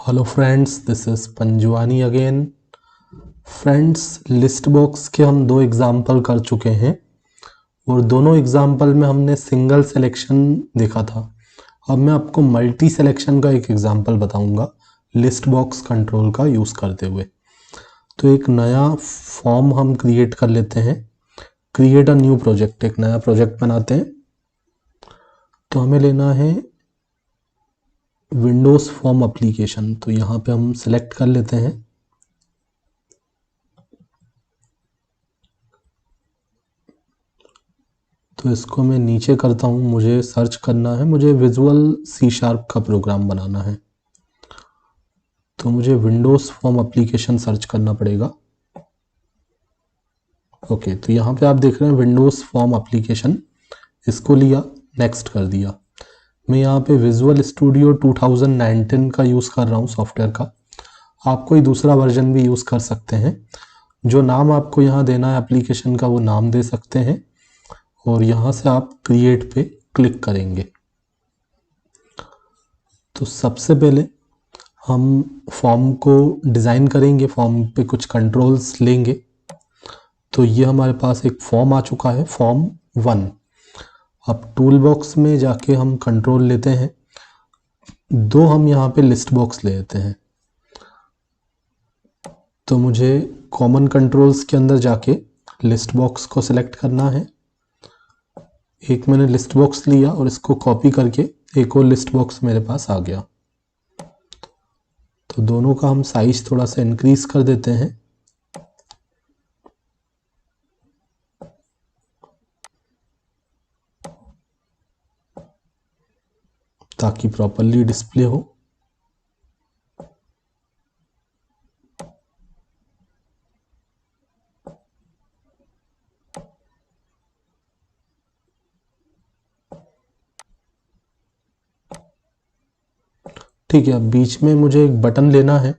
Hello friends, this is Panjwani again. Friends, list box के हम दो एग्जाम्पल कर चुके हैं और दोनों एग्जाम्पल में हमने सिंगल सिलेक्शन देखा था। अब मैं आपको मल्टी सिलेक्शन का एक एग्जाम्पल बताऊंगा लिस्ट बॉक्स कंट्रोल का यूज़ करते हुए। तो एक नया फॉर्म हम क्रिएट कर लेते हैं। क्रिएट अ न्यू प्रोजेक्ट, एक नया प्रोजेक्ट बनाते हैं। तो हमें लेना है विंडोज़ फॉर्म एप्लीकेशन। तो यहाँ पे हम सेलेक्ट कर लेते हैं। तो इसको मैं नीचे करता हूँ। मुझे सर्च करना है, मुझे विजुअल C# का प्रोग्राम बनाना है। तो मुझे विंडोज़ फॉर्म एप्लीकेशन सर्च करना पड़ेगा। ओके, तो यहाँ पे आप देख रहे हैं विंडोज़ फॉर्म एप्लीकेशन, इसको लिया, नेक्स्ट कर दिया। मैं यहाँ पे विजुअल स्टूडियो 2019 का यूज़ कर रहा हूँ सॉफ्टवेयर का। आप कोई दूसरा वर्जन भी यूज़ कर सकते हैं। जो नाम आपको यहाँ देना है एप्लीकेशन का, वो नाम दे सकते हैं और यहाँ से आप क्रिएट पे क्लिक करेंगे। तो सबसे पहले हम फॉर्म को डिज़ाइन करेंगे, फॉर्म पे कुछ कंट्रोल्स लेंगे। तो ये हमारे पास एक फॉर्म आ चुका है, फॉर्म 1। अब टूल बॉक्स में जाके हम कंट्रोल लेते हैं। दो हम यहाँ पे लिस्ट बॉक्स ले लेते हैं। तो मुझे कॉमन कंट्रोल्स के अंदर जाके लिस्ट बॉक्स को सिलेक्ट करना है। एक मैंने लिस्ट बॉक्स लिया और इसको कॉपी करके एक और लिस्ट बॉक्स मेरे पास आ गया। तो दोनों का हम साइज थोड़ा सा इंक्रीज कर देते हैं। ताकि प्रॉपरली डिस्प्ले हो। ठीक है, अब बीच में मुझे एक बटन लेना है।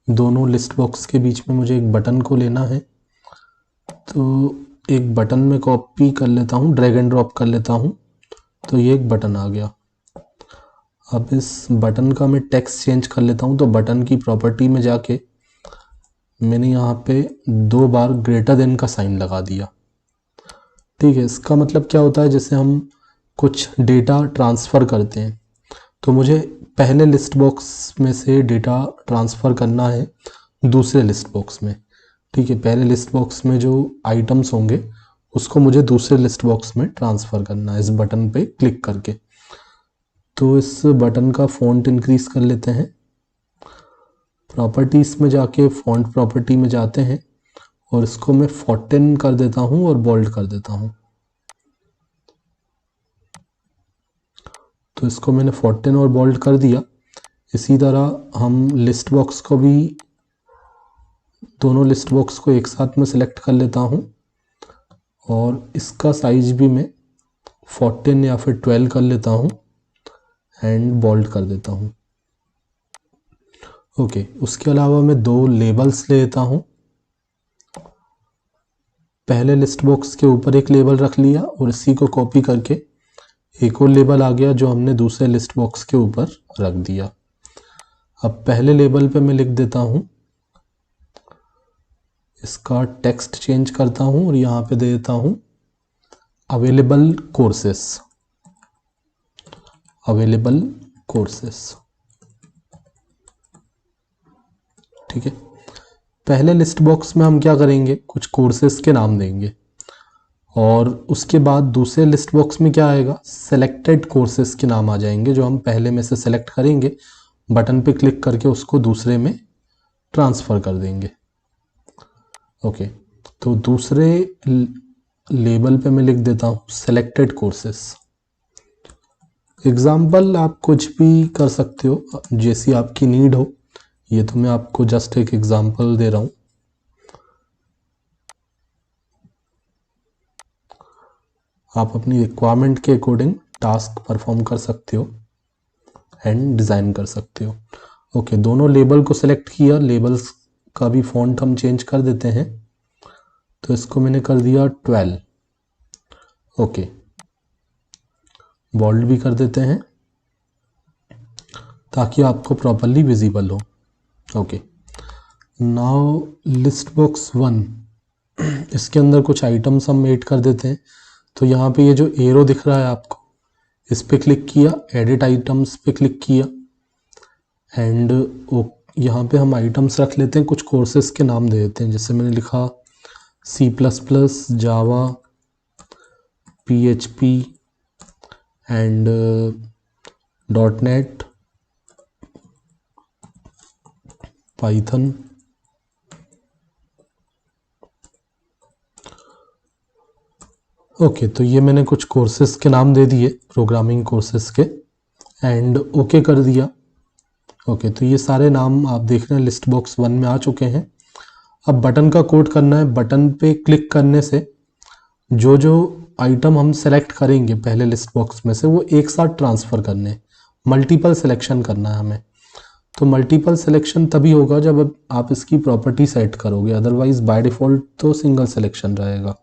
दोनों लिस्ट बॉक्स के बीच में मुझे एक बटन को लेना है। तो एक बटन में कॉपी कर लेता हूँ, ड्रैग एंड ड्रॉप कर लेता हूँ। तो ये एक बटन आ गया। अब इस बटन का मैं टेक्स्ट चेंज कर लेता हूँ। तो बटन की प्रॉपर्टी में जाके मैंने यहाँ पे 2 बार ग्रेटर देन का साइन लगा दिया। ठीक है, इसका मतलब क्या होता है, जैसे हम कुछ डेटा ट्रांसफ़र करते हैं तो मुझे पहले लिस्ट बॉक्स में से डेटा ट्रांसफ़र करना है दूसरे लिस्ट बॉक्स में। ठीक है, पहले लिस्ट बॉक्स में जो आइटम्स होंगे उसको मुझे दूसरे लिस्ट बॉक्स में ट्रांसफ़र करना है इस बटन पे क्लिक करके। तो इस बटन का फ़ॉन्ट इंक्रीज कर लेते हैं। प्रॉपर्टीज़ में जाके फ़ॉन्ट प्रॉपर्टी में जाते हैं और इसको मैं 14 कर देता हूँ और बोल्ड कर देता हूँ। तो इसको मैंने 14 और बोल्ड कर दिया। इसी तरह हम लिस्ट बॉक्स को भी, दोनों लिस्ट बॉक्स को एक साथ में सिलेक्ट कर लेता हूँ और इसका साइज भी मैं 14 या फिर 12 कर लेता हूँ एंड बोल्ड कर देता हूँ। ओके, उसके अलावा मैं 2 लेबल्स ले लेता हूँ। पहले लिस्ट बॉक्स के ऊपर एक लेबल रख लिया और इसी को कॉपी करके एक और लेबल आ गया जो हमने दूसरे लिस्ट बॉक्स के ऊपर रख दिया। अब पहले लेबल पे मैं लिख देता हूँ, इसका टेक्स्ट चेंज करता हूँ और यहाँ पे दे देता हूँ अवेलेबल कोर्सेस। Available courses. ठीक है, पहले लिस्ट बॉक्स में हम क्या करेंगे, कुछ कोर्सेस के नाम देंगे और उसके बाद दूसरे लिस्ट बॉक्स में क्या आएगा, सेलेक्टेड कोर्सेस के नाम आ जाएंगे जो हम पहले में से सेलेक्ट करेंगे, बटन पे क्लिक करके उसको दूसरे में ट्रांसफ़र कर देंगे। ओके, तो दूसरे लेबल पे मैं लिख देता हूँ सेलेक्टेड कोर्सेस। एग्जाम्पल आप कुछ भी कर सकते हो जैसी आपकी नीड हो। ये तो मैं आपको जस्ट एक एग्जाम्पल दे रहा हूँ। आप अपनी रिक्वायरमेंट के अकॉर्डिंग टास्क परफॉर्म कर सकते हो एंड डिज़ाइन कर सकते हो। ओके, दोनों लेबल को सिलेक्ट किया, लेबल्स का भी फॉन्ट हम चेंज कर देते हैं। तो इसको मैंने कर दिया 12। ओके, बोल्ड भी कर देते हैं ताकि आपको प्रॉपरली विजिबल हो। ओके, नाउ लिस्ट बॉक्स 1, इसके अंदर कुछ आइटम्स हम ऐड कर देते हैं। तो यहाँ पे ये जो एरो दिख रहा है आपको, इस पे क्लिक किया, एडिट आइटम्स पे क्लिक किया, एंड यहाँ पे हम आइटम्स रख लेते हैं, कुछ कोर्सेज के नाम दे देते हैं। जैसे मैंने लिखा C++, Java, PHP and .NET, Python. Okay, तो ये मैंने कुछ कोर्सेज के नाम दे दिए, प्रोग्रामिंग कोर्सेज के, एंड ओके कर दिया। ओके, तो ये सारे नाम आप देख रहे हैं लिस्ट बॉक्स 1 में आ चुके हैं। अब बटन का कोड करना है। बटन पे क्लिक करने से जो जो आइटम हम सेलेक्ट करेंगे पहले लिस्ट बॉक्स में से, वो एक साथ ट्रांसफ़र करने, मल्टीपल सिलेक्शन करना है हमें। तो मल्टीपल सिलेक्शन तभी होगा जब आप इसकी प्रॉपर्टी सेट करोगे, अदरवाइज बाय डिफ़ॉल्ट तो सिंगल सिलेक्शन रहेगा।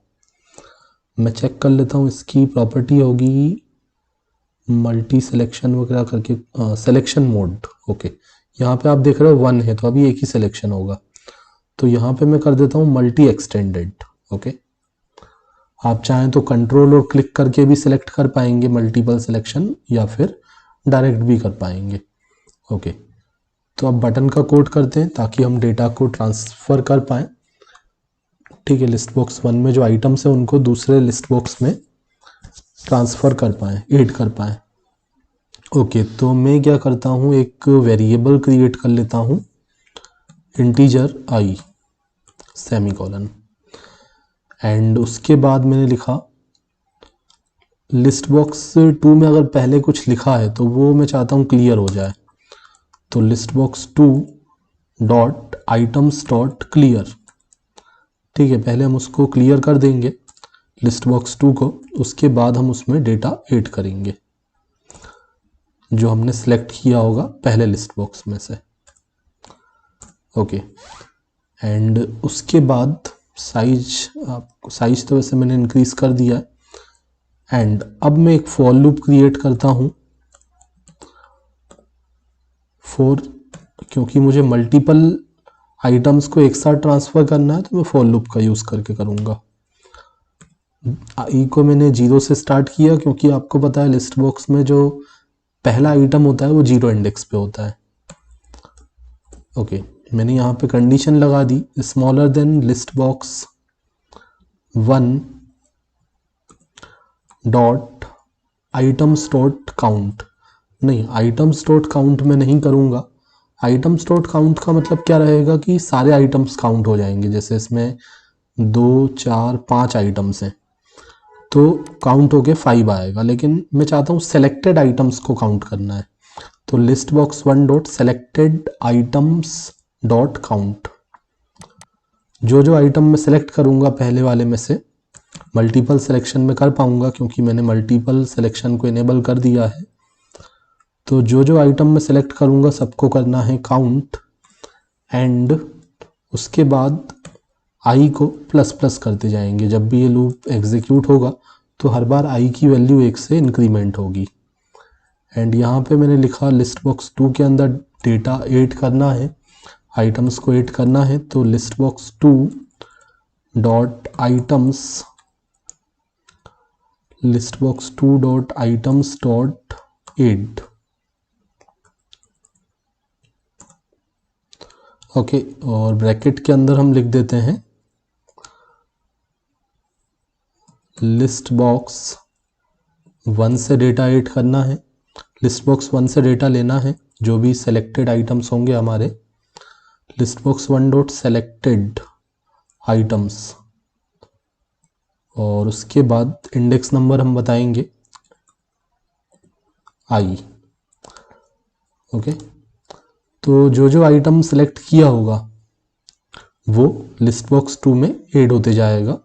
मैं चेक कर लेता हूँ, इसकी प्रॉपर्टी होगी मल्टी सिलेक्शन वगैरह करके, सिलेक्शन मोड। ओके, यहाँ पे आप देख रहे हो 1 है, तो अभी एक ही सिलेक्शन होगा। तो यहाँ पे मैं कर देता हूँ मल्टी एक्सटेंडेड। ओके, आप चाहें तो कंट्रोल और क्लिक करके भी सिलेक्ट कर पाएंगे मल्टीपल सिलेक्शन, या फिर डायरेक्ट भी कर पाएंगे। ओके, तो अब बटन का कोड करते हैं ताकि हम डेटा को ट्रांसफ़र कर पाएँ। ठीक है, लिस्ट बॉक्स 1 में जो आइटम्स हैं उनको दूसरे लिस्ट बॉक्स में ट्रांसफ़र कर पाएँ, ऐड कर पाएँ। ओके, तो मैं क्या करता हूँ, एक वेरिएबल क्रिएट कर लेता हूँ, इंटीजर i, सेमीकोलन, एंड उसके बाद मैंने लिखा लिस्ट बॉक्स 2 में अगर पहले कुछ लिखा है तो वो मैं चाहता हूँ क्लियर हो जाए। तो list box 2 dot items dot clear, ठीक है, पहले हम उसको क्लियर कर देंगे लिस्ट बॉक्स 2 को, उसके बाद हम उसमें डेटा ऐड करेंगे जो हमने सेलेक्ट किया होगा पहले लिस्ट बॉक्स में से। ओके, एंड उसके बाद साइज तो वैसे मैंने इंक्रीज कर दिया है। एंड अब मैं एक फॉर लूप क्रिएट करता हूँ क्योंकि मुझे मल्टीपल आइटम्स को एक साथ ट्रांसफ़र करना है, तो मैं फॉर लूप का यूज़ करके करूँगा। i को मैंने 0 से स्टार्ट किया क्योंकि आपको पता है लिस्ट बॉक्स में जो पहला आइटम होता है वो 0 इंडेक्स पे होता है। ओके, मैंने यहाँ पे कंडीशन लगा दी, smaller than list box 1 dot items dot count. नहीं, आइटम्स डॉट काउंट में नहीं करूँगा। आइटम्स डॉट काउंट का मतलब क्या रहेगा कि सारे आइटम्स काउंट हो जाएंगे। जैसे इसमें 2, 4, 5 आइटम्स हैं तो काउंट होके 5 आएगा, लेकिन मैं चाहता हूँ सेलेक्टेड आइटम्स को काउंट करना है। तो list box 1 dot selected items dot count, जो जो आइटम मैं सेलेक्ट करूँगा पहले वाले में से, मल्टीपल सिलेक्शन में कर पाऊँगा क्योंकि मैंने मल्टीपल सिलेक्शन को इनेबल कर दिया है। तो जो जो आइटम मैं सेलेक्ट करूँगा सबको करना है काउंट, एंड उसके बाद i को प्लस प्लस करते जाएंगे। जब भी ये लूप एग्जीक्यूट होगा तो हर बार i की वैल्यू 1 से इंक्रीमेंट होगी। एंड यहाँ पे मैंने लिखा लिस्ट बॉक्स 2 के अंदर डेटा ऐड करना है, आइटम्स को ऐड करना है। तो list box 2 dot items, list box 2 dot items dot add. Okay, और ब्रैकेट के अंदर हम लिख देते हैं लिस्ट बॉक्स 1 से डेटा ऐड करना है। लिस्ट बॉक्स 1 से डेटा लेना है, जो भी सेलेक्टेड आइटम्स होंगे हमारे। List box 1 dot selected items, और उसके बाद इंडेक्स नंबर हम बताएंगे i। ओके, तो जो जो आइटम सेलेक्ट किया होगा वो लिस्ट बॉक्स 2 में ऐड होते जाएगा,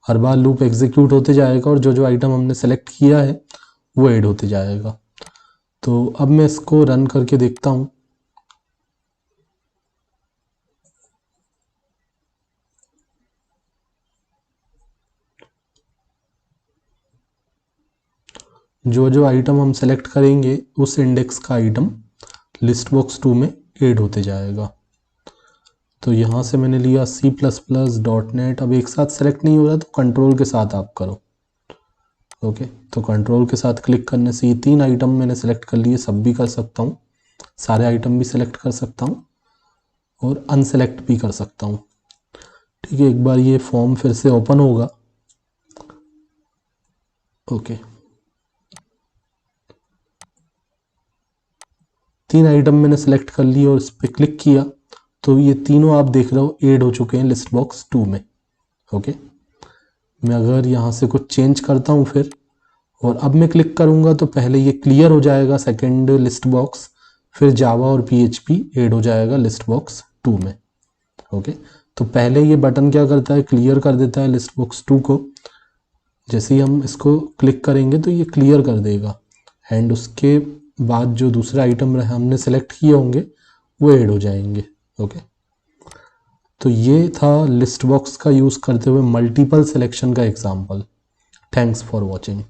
हर बार लूप एग्जीक्यूट होते जाएगा और जो जो आइटम हमने सेलेक्ट किया है वो ऐड होते जाएगा। तो अब मैं इसको रन करके देखता हूँ। जो जो आइटम हम सेलेक्ट करेंगे उस इंडेक्स का आइटम लिस्ट बॉक्स 2 में ऐड होते जाएगा। तो यहाँ से मैंने लिया C++, अब एक साथ सेलेक्ट नहीं हो रहा तो कंट्रोल के साथ आप करो। ओके, तो कंट्रोल के साथ क्लिक करने से ये 3 आइटम मैंने सेलेक्ट कर लिए, सब भी कर सकता हूँ, सारे आइटम भी सेलेक्ट कर सकता हूँ और अनसेलेक्ट भी कर सकता हूँ। ठीक है, एक बार ये फॉर्म फिर से ओपन होगा। ओके, 3 आइटम मैंने सेलेक्ट कर लिए और इस पर क्लिक किया तो ये तीनों आप देख रहे हो ऐड हो चुके हैं लिस्ट बॉक्स 2 में। ओके, मैं अगर यहाँ से कुछ चेंज करता हूँ फिर, और अब मैं क्लिक करूँगा तो पहले ये क्लियर हो जाएगा सेकेंड लिस्ट बॉक्स, फिर जावा और PHP ऐड हो जाएगा लिस्ट बॉक्स 2 में। ओके, तो पहले ये बटन क्या करता है, क्लियर कर देता है लिस्ट बॉक्स 2 को। जैसे ही हम इसको क्लिक करेंगे तो ये क्लियर कर देगा, एंड उसके बाद जो दूसरा आइटम हमने सेलेक्ट किए होंगे वो ऐड हो जाएंगे। ओके, तो ये था लिस्ट बॉक्स का यूज़ करते हुए मल्टीपल सिलेक्शन का एग्जाम्पल। Thanks for watching.